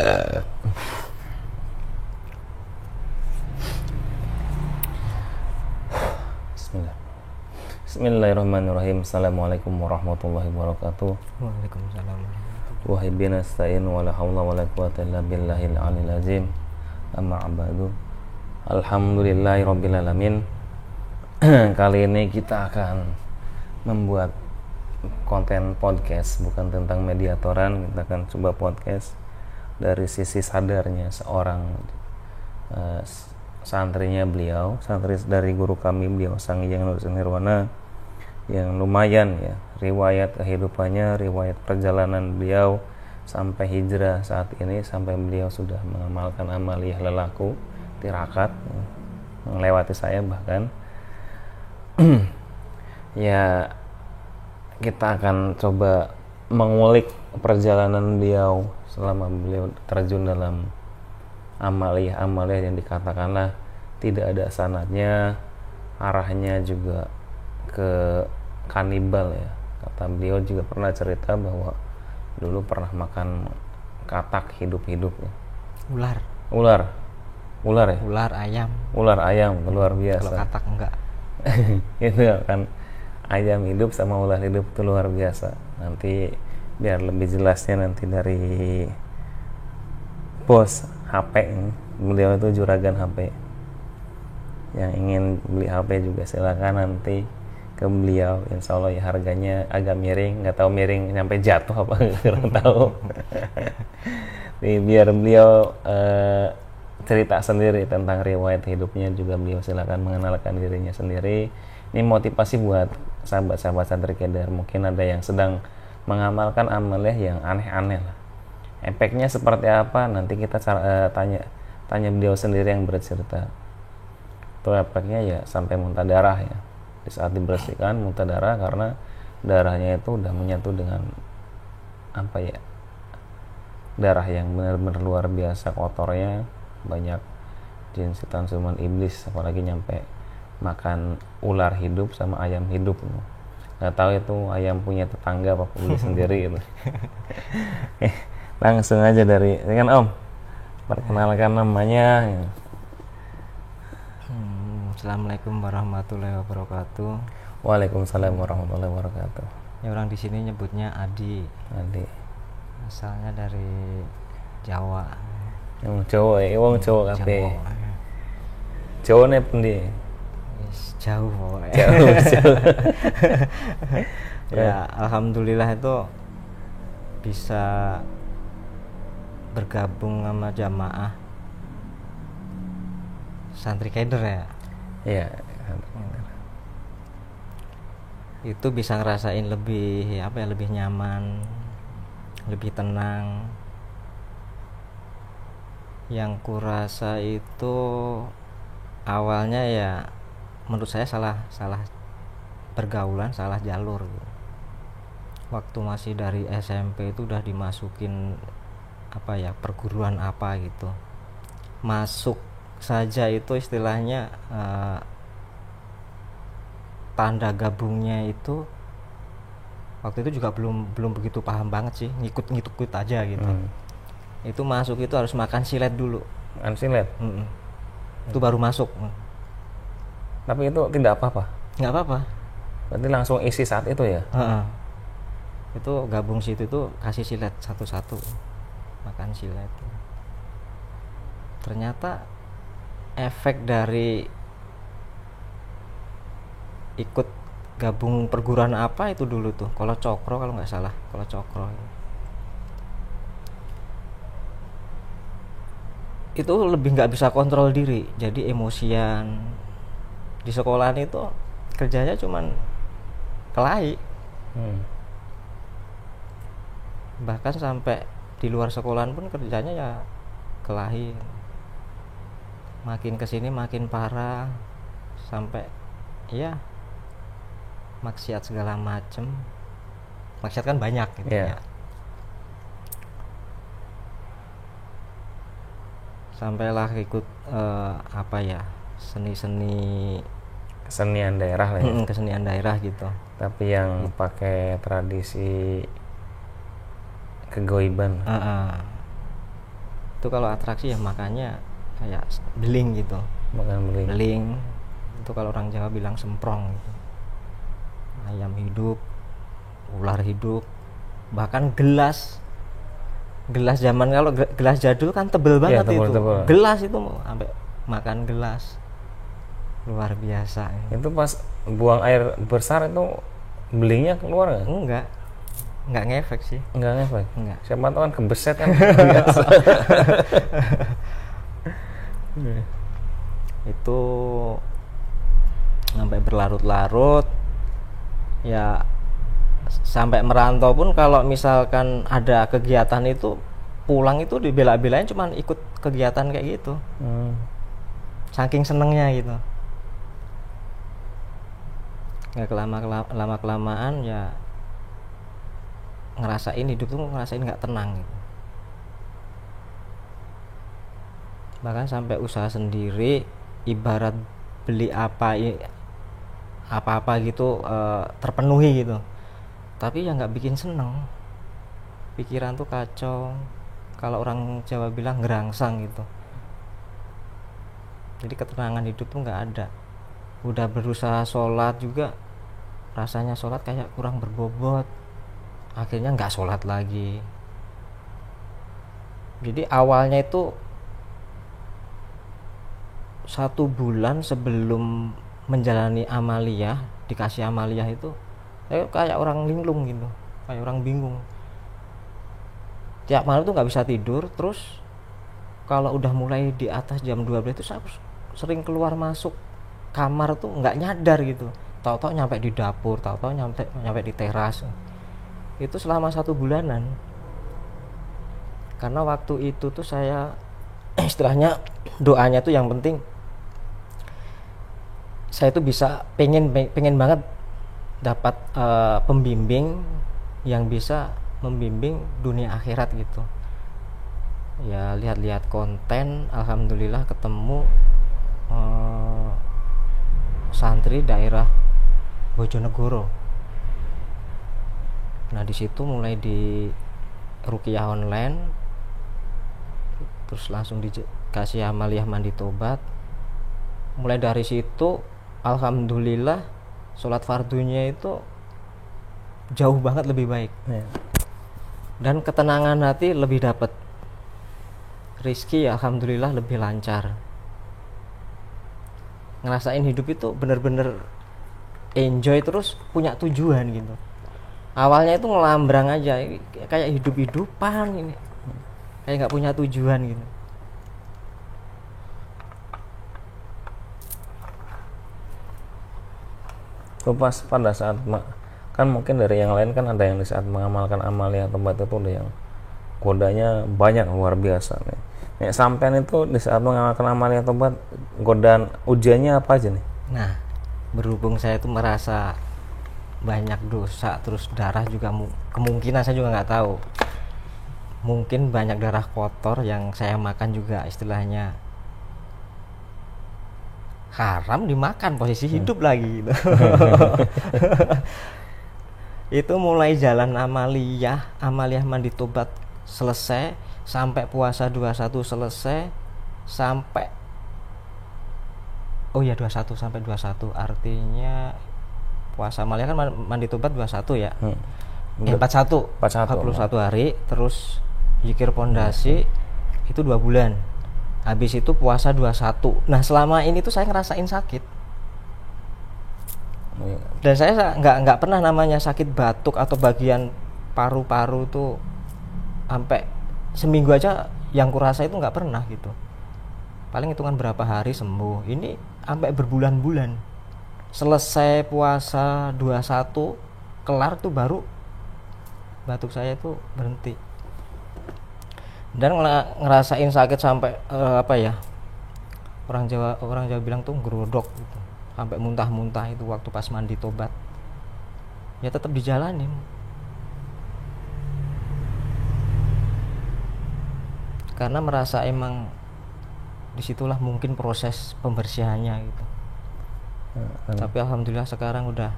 Bismillah. Bismillahirrahmanirrahim. Assalamualaikum warahmatullahi wabarakatuh. Waalaikumsalam. Wa bihi nasta'in wa la haula wa la quwwata illa billahil aliyil azim. Amma ba'du. Alhamdulillahirabbil alamin. Kali ini kita akan membuat konten podcast, bukan tentang mediatoran. Kita akan coba podcast dari sisi sadarnya seorang santrinya beliau, santri dari guru kami beliau Sang Hyang Nurul Nirwana, yang lumayan ya riwayat kehidupannya, riwayat perjalanan beliau sampai hijrah saat ini, sampai beliau sudah mengamalkan amaliyah lelaku tirakat, melewati saya bahkan. Ya, kita akan coba mengulik perjalanan beliau selama beliau terjun dalam amaliyah yang dikatakanlah tidak ada sanadnya, arahnya juga ke kanibal ya. Kata beliau juga pernah cerita bahwa dulu pernah makan katak hidup-hidup ya. Ular ya? Ular ayam luar biasa. Kalau katak enggak. Itu kan ayam hidup sama ular hidup itu luar biasa. Nanti biar lebih jelasnya nanti dari bos HP, beliau itu juragan HP. Yang ingin beli HP juga silakan nanti ke beliau, insya Allah ya harganya agak miring, nggak tahu miring nyampe jatuh apa kurang tahu. Jadi, biar beliau cerita sendiri tentang riwayat hidupnya, juga beliau silakan mengenalkan dirinya sendiri. Ini motivasi buat sahabat-sahabat santri Kedar, mungkin ada yang sedang mengamalkan amaliyah yang aneh-aneh lah. Efeknya seperti apa nanti kita tanya beliau sendiri yang bercerita. Itu efeknya ya sampai muntah darah ya. Di saat dibersihkan muntah darah karena darahnya itu udah menyatu dengan apa ya, darah yang benar-benar luar biasa kotornya, banyak jin setan siluman iblis, apalagi nyampe makan ular hidup sama ayam hidup. Nggak tahu itu ayam punya tetangga apa beli sendiri gitu. Langsung aja dari kan Om, perkenalkan namanya. Assalamualaikum warahmatullahi wabarakatuh. Waalaikumsalam warahmatullahi wabarakatuh. Ya, orang di sini nyebutnya Adi. Asalnya dari Jawa. Jawa ya, wong Jawa kabeh. Jawa ne pundi? Jauh pokoknya. Jauh. Ya, alhamdulillah itu bisa bergabung sama jamaah santri Kedar ya. Iya. Itu bisa ngerasain lebih lebih nyaman, lebih tenang. Yang kurasa itu awalnya ya menurut saya salah pergaulan, salah jalur gitu. Waktu masih dari SMP itu udah dimasukin perguruan apa gitu, masuk saja itu istilahnya tanda gabungnya itu waktu itu juga belum begitu paham banget sih, ngikut aja gitu. Itu masuk itu harus makan silet dulu. Makan silet? Itu baru masuk. Tapi itu tidak apa-apa? Nggak apa-apa. Berarti langsung isi saat itu ya? Itu gabung situ tuh kasih silet satu-satu, makan silet. Ternyata efek dari ikut gabung perguruan apa itu dulu tuh, Kolo Cokro kalau nggak salah, Kolo Cokro. Itu lebih nggak bisa kontrol diri, jadi emosian. Di sekolahan itu kerjanya cuman kelahi. Bahkan sampai di luar sekolahan pun kerjanya ya kelahi. Makin kesini makin parah, sampai ya maksiat segala macem. Maksiat kan banyak gitu ya. Sampailah ikut seni-seni kesenian daerah lah ya. Kesenian daerah gitu. Tapi yang pakai tradisi kegoiban. Itu kalau atraksi ya makannya kayak beling gitu. Makan beling. Beling itu kalau orang Jawa bilang semprong gitu. Ayam hidup, ular hidup, bahkan gelas zaman, kalau gelas jadul kan tebel banget, tebel, itu tebel. Gelas itu sampai makan gelas, luar biasa. Itu pas buang air besar itu belingnya keluar nggak? Enggak ngefek sih. Enggak ngefek? Enggak. Siapa tahu kan kebeset kan biasa. Itu sampai berlarut-larut ya, sampai merantau pun kalau misalkan ada kegiatan itu pulang itu dibela-belain cuman ikut kegiatan kayak gitu. Saking senengnya gitu. Nggak lama kelamaan ya ngerasain hidup tuh, ngerasain nggak tenang gitu. Bahkan sampai usaha sendiri, ibarat beli apa-apa gitu terpenuhi gitu, tapi ya nggak bikin seneng. Pikiran tuh kacau, kalau orang Jawa bilang ngerangsang gitu. Jadi ketenangan hidup tuh nggak ada. Udah berusaha sholat juga, rasanya sholat kayak kurang berbobot, akhirnya nggak sholat lagi. Jadi awalnya itu 1 bulan sebelum menjalani amaliyah, dikasih amaliyah itu kayak orang linglung gitu, kayak orang bingung. Tiap malam tuh nggak bisa tidur. Terus kalau udah mulai di atas jam 12 itu saya sering keluar masuk kamar tuh nggak nyadar gitu, tahu-tahu nyampe di dapur, tahu-tahu nyampe di teras. Itu selama 1 bulanan. Karena waktu itu tuh saya istilahnya doanya tuh yang penting saya tuh bisa pengen banget dapat pembimbing yang bisa membimbing dunia akhirat gitu. Ya lihat-lihat konten, alhamdulillah ketemu santri daerah Bojonegoro. Nah di situ mulai di ruqyah online, terus langsung dikasih amaliyah mandi tobat. Mulai dari situ alhamdulillah sholat fardunya itu jauh banget lebih baik, dan ketenangan hati lebih dapat. Rizki alhamdulillah lebih lancar. Ngerasain hidup itu bener-bener enjoy, terus punya tujuan gitu. Awalnya itu ngelambrang aja, kayak hidup-hidupan ini, kayak nggak punya tujuan gitu. Itu pas pada saat kan mungkin dari yang lain kan ada yang di saat mengamalkan amaliyah tobat itu ada yang godanya banyak luar biasa nih. Sampean itu di saat mengamalkan amaliyah tobat, godaan ujiannya apa aja nih? Nah, berhubung saya itu merasa banyak dosa, terus darah juga kemungkinan saya juga nggak tahu, mungkin banyak darah kotor yang saya makan juga istilahnya haram dimakan, posisi hidup lagi gitu. Itu mulai jalan amaliyah mandi tobat selesai, sampai puasa 21 selesai, sampai 21 sampai 21, artinya puasa amaliyah kan mandi tobat 21 ya. 41 hari, terus zikir pondasi itu 2 bulan. Habis itu puasa 21. Nah selama ini tuh saya ngerasain sakit. Dan saya nggak pernah namanya sakit batuk atau bagian paru-paru tuh sampai seminggu aja yang kurasa itu nggak pernah gitu. Paling hitungan berapa hari sembuh. Ini sampai berbulan-bulan. Selesai puasa 21 kelar tuh baru batuk saya tuh berhenti. Dan ngerasain sakit sampai orang Jawa bilang tuh gerodok gitu, sampai muntah-muntah itu waktu pas mandi tobat. Ya tetap dijalanin, karena merasa emang disitulah mungkin proses pembersihannya gitu. Tapi alhamdulillah sekarang udah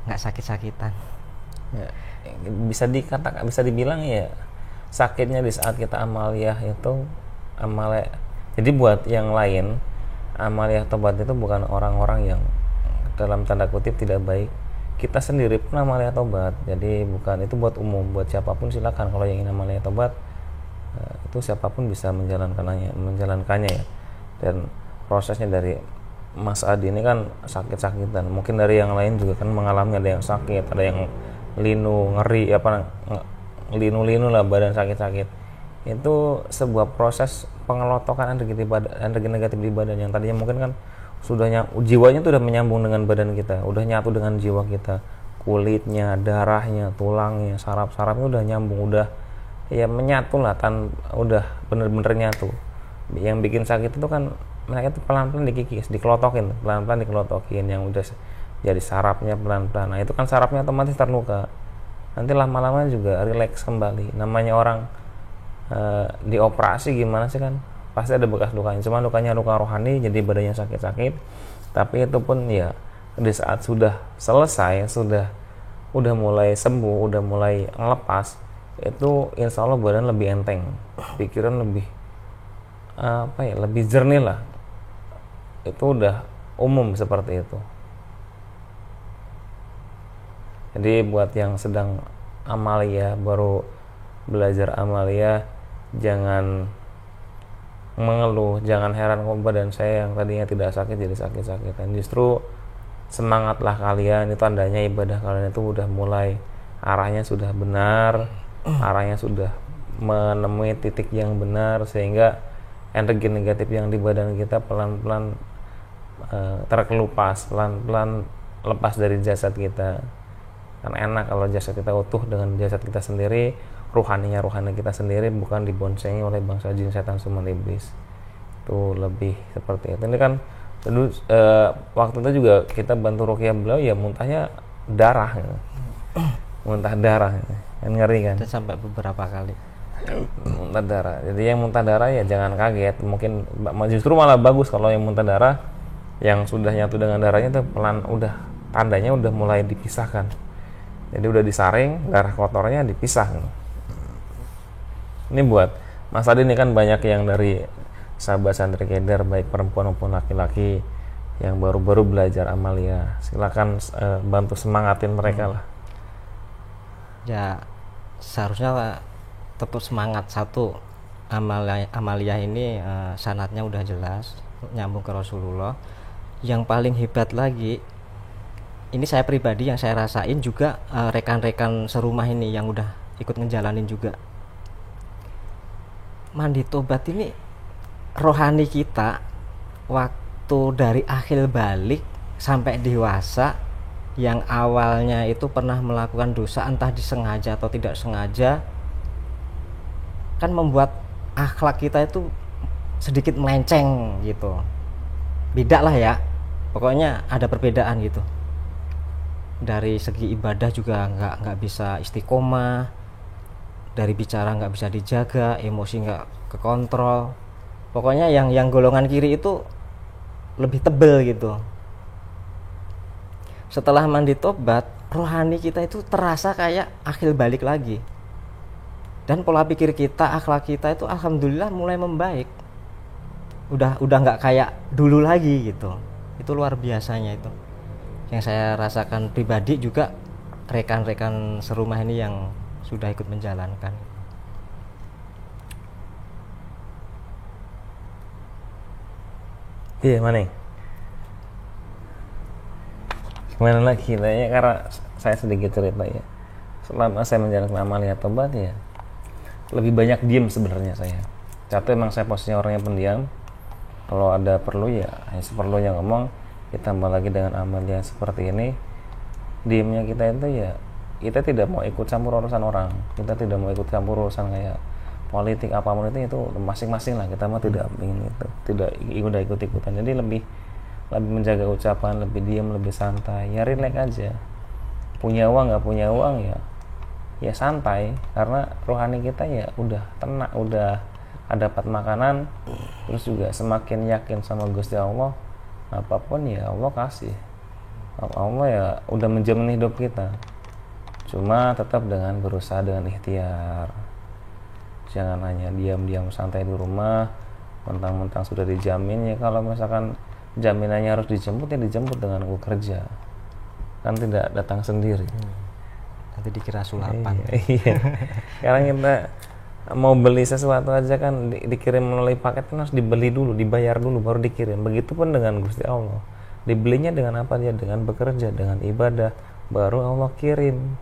nggak sakit-sakitan. Ya, bisa dibilang ya sakitnya di saat kita amaliyah itu amalia. Jadi buat yang lain, amalia tobat itu bukan orang-orang yang dalam tanda kutip tidak baik. Kita sendiri pun amalia tobat. Jadi bukan, itu buat umum, buat siapapun silakan kalau yang ingin amalia tobat. Itu siapapun bisa menjalankannya ya. Dan prosesnya dari Mas Adi ini kan sakit-sakitan. Mungkin dari yang lain juga kan mengalami, ada yang sakit, ada yang linu, ngeri, linu-linu lah, badan sakit-sakit. Itu sebuah proses pengelotokan energi negatif di badan yang tadinya mungkin kan jiwanya tuh udah menyambung dengan badan kita, udah nyatu dengan jiwa kita, kulitnya, darahnya, tulangnya, saraf-sarafnya udah nyambung, udah ya menyatu lah, udah bener-bener nyatu. Yang bikin sakit itu kan mereka tuh pelan-pelan dikikis, pelan-pelan dikelotokin, yang udah jadi sarafnya pelan-pelan. Nah itu kan sarafnya otomatis terluka, nanti lama-lama juga rileks kembali. Namanya orang dioperasi gimana sih kan, pasti ada bekas lukanya, cuma lukanya luka rohani, jadi badannya sakit-sakit. Tapi itu pun ya di saat sudah selesai, udah mulai sembuh, udah mulai ngelepas, itu insya Allah badan lebih enteng, pikiran lebih lebih jernih lah. Itu udah umum seperti itu. Jadi buat yang sedang amalia, baru belajar amalia, jangan mengeluh, jangan heran kok badan saya yang tadinya tidak sakit jadi sakit-sakitan. Justru semangatlah kalian, itu tandanya ibadah kalian itu udah mulai arahnya sudah benar, arahnya sudah menemui titik yang benar, sehingga energi negatif yang di badan kita pelan-pelan terkelupas, pelan-pelan lepas dari jasad kita. Kan enak kalau jasad kita utuh dengan jasad kita sendiri, rohani kita sendiri, bukan diboncengi oleh bangsa jin, setan, suman, iblis. Itu lebih seperti itu. Ini kan dulu waktu itu juga kita bantu ruqyah beliau, ya muntahnya darah, muntah darah, kan ngeri kan. Dan sampai beberapa kali muntah darah. Jadi yang muntah darah ya jangan kaget. Mungkin justru malah bagus kalau yang muntah darah, yang sudah nyatu dengan darahnya itu pelan, udah tandanya udah mulai dipisahkan. Jadi udah disaring, darah kotornya dipisah. Ini buat Mas Adi, ini kan banyak yang dari sahabat santri keder, baik perempuan maupun laki-laki yang baru-baru belajar amalia. Silakan bantu semangatin mereka lah. Ya seharusnya tetap semangat. Satu, amalia ini sanadnya udah jelas, nyambung ke Rasulullah. Yang paling hebat lagi, ini saya pribadi yang saya rasain juga, rekan-rekan serumah ini yang udah ikut ngejalanin juga. Mandi tobat ini rohani kita waktu dari akhir balik sampai dewasa, yang awalnya itu pernah melakukan dosa entah disengaja atau tidak sengaja, kan membuat akhlak kita itu sedikit melenceng gitu. Beda lah ya, pokoknya ada perbedaan gitu. Dari segi ibadah juga nggak bisa istiqomah, dari bicara nggak bisa dijaga, emosi nggak kekontrol. Pokoknya yang golongan kiri itu lebih tebel gitu. Setelah mandi tobat, rohani kita itu terasa kayak akhir balik lagi. Dan pola pikir kita, akhlak kita itu alhamdulillah mulai membaik. Udah nggak kayak dulu lagi gitu. Itu luar biasanya itu. Yang saya rasakan pribadi, juga rekan-rekan serumah ini yang sudah ikut menjalankan. Iya, mana? Gimana lagi? Kayaknya karena saya sedikit cerita ya. Selama saya menjalankan amalia tobat ya, lebih banyak diem sebenarnya saya. Satu, emang saya posisinya orangnya pendiam. Kalau ada perlu ya seperlunya ngomong. Ditambah lagi dengan amalia seperti ini, diemnya kita itu ya, kita tidak mau ikut campur urusan orang, kita tidak mau ikut campur urusan kayak politik apapun itu masing-masing lah. Kita mah tidak ingin itu, tidak ikut-ikutan. Jadi lebih menjaga ucapan, lebih diam, lebih santai, ya relax aja. Punya uang nggak punya uang ya santai, karena rohani kita ya udah tenang, udah dapat makanan, terus juga semakin yakin sama Gusti Allah, apapun ya Allah kasih. Allah ya udah menjamin hidup kita. Cuma tetap dengan berusaha dengan ikhtiar. Jangan hanya diam-diam santai di rumah, mentang-mentang sudah dijamin. Ya kalau misalkan jaminannya harus dijemput, ya dijemput dengan aku kerja, kan tidak datang sendiri. Nanti dikira sulapan. Iya. Sekarang kita mau beli sesuatu aja kan dikirim melalui paket kan harus dibeli dulu, dibayar dulu baru dikirim. Begitupun dengan Gusti Allah, dibelinya dengan apa? Dia dengan bekerja, dengan ibadah, baru Allah kirim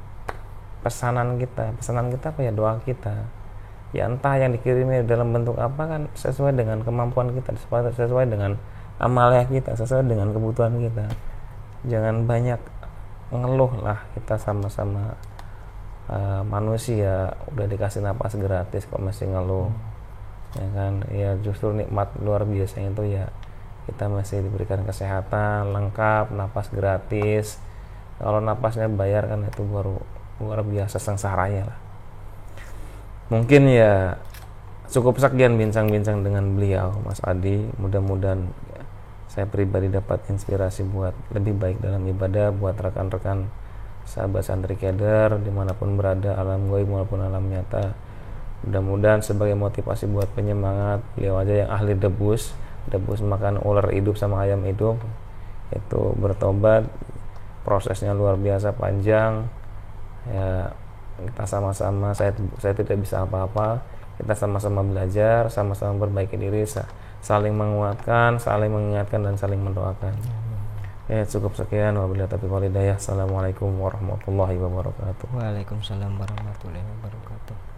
pesanan kita apa ya? Doa kita. Ya entah yang dikirimnya dalam bentuk apa kan sesuai dengan kemampuan kita, sesuai dengan amalnya kita, sesuai dengan kebutuhan kita. Jangan banyak ngeluh lah, kita sama-sama manusia, udah dikasih napas gratis kok masih ngeluh. Ya kan, ya justru nikmat luar biasa itu ya kita masih diberikan kesehatan lengkap, napas gratis. Kalau napasnya bayar kan itu baru luar biasa sengsaranya lah. Mungkin ya cukup sekian bincang-bincang dengan beliau, Mas Adi. Mudah-mudahan ya, saya pribadi dapat inspirasi buat lebih baik dalam ibadah, buat rekan-rekan sahabat santri keder dimanapun berada, alam gaib maupun alam nyata. Mudah-mudahan sebagai motivasi buat penyemangat. Beliau aja yang ahli debus makan ular hidup sama ayam hidup, itu bertobat, prosesnya luar biasa panjang. Ya kita sama-sama, saya tidak bisa apa-apa, kita sama-sama belajar, sama-sama perbaiki diri, saling menguatkan, saling mengingatkan, dan saling mendoakan. Ya cukup sekian, wabillahi taufiq wal hidayah. Assalamualaikum warahmatullahi wabarakatuh. Waalaikumsalam warahmatullahi wabarakatuh.